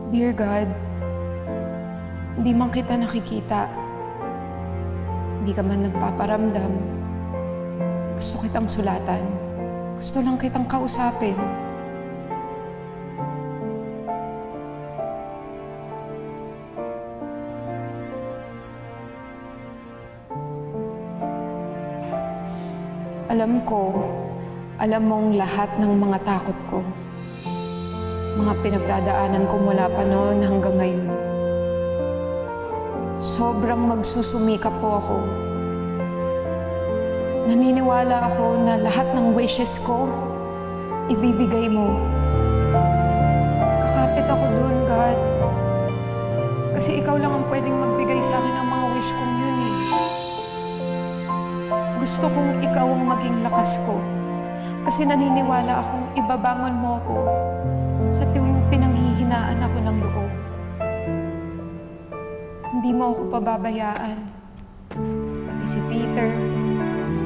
Dear God, hindi man kita nakikita. Hindi ka man nagpaparamdam. Gusto kitang sulatan. Gusto lang kitang kausapin. Alam ko, alam mong lahat ng mga takot ko. Mga pinagdadaanan ko mula pa noon hanggang ngayon. Sobrang magsusumikap po ako. Naniniwala ako na lahat ng wishes ko, ibibigay mo. Kakapit ako doon, God. Kasi ikaw lang ang pwedeng magbigay sa akin ng mga wish kong yun eh. Gusto kong ikaw ang maging lakas ko. Kasi naniniwala akong ibabangon mo ako sa tuwing pinanghihinaan ako ng loob. Hindi mo ako pababayaan. Pati si Peter,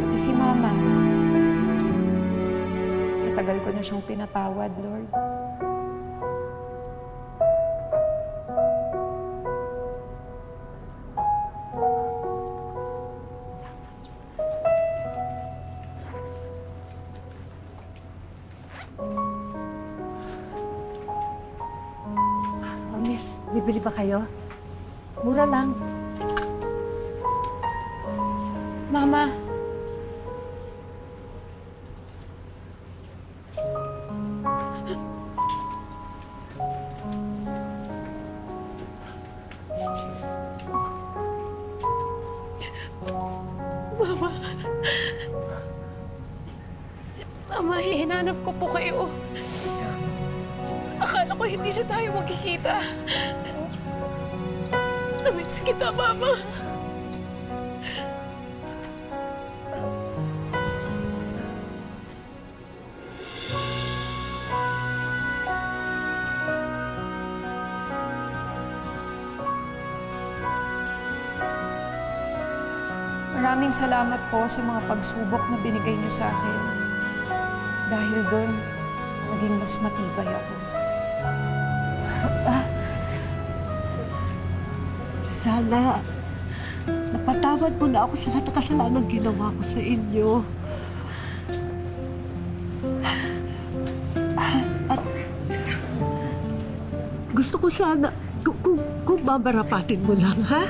pati si Mama. Matagal ko na siyang pinatawad, Lord. Miss, bibili ba kayo? Mura lang. Mama. Mama. Mama, hinanap ko po kayo. Akala ko hindi na tayo magkikita. Namiss kita, Mama. Maraming salamat po sa mga pagsubok na binigay niyo sa akin. Dahil doon, naging mas matibay ako. Sana napatawad mo na ako sa lahat ng kasalanan ginawa ko sa inyo. At gusto ko sana, kung mamarapatin mo lang, ha?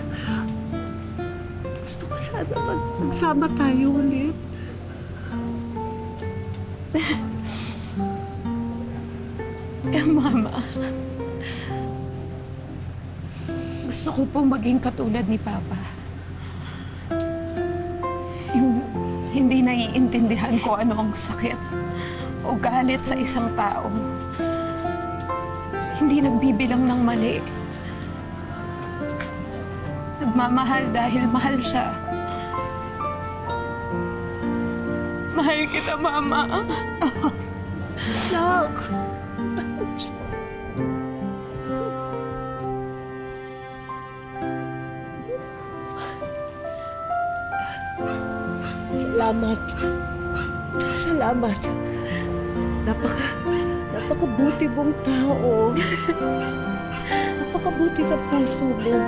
Gusto ko sana magsama tayo ulit. Mama, gusto ko po maging katulad ni Papa. Yung hindi naiintindihan ko ano ang sakit o galit sa isang tao. Hindi nagbibilang ng mali. Nagmamahal dahil mahal siya. Mahal kita, Mama. Nak! Salamat. Salamat. Napakabuti mong tao. Napakabuti ng puso mo.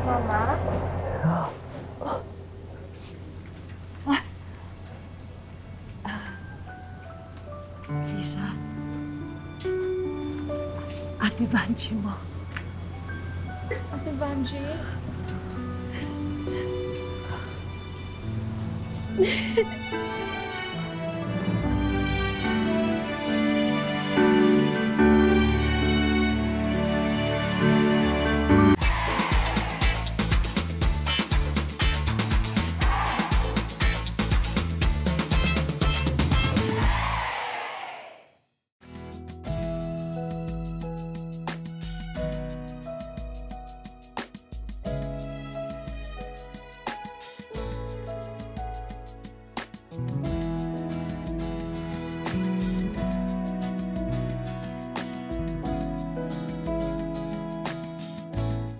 Mama? Lisa. Ate Banji mo. Ate Banji?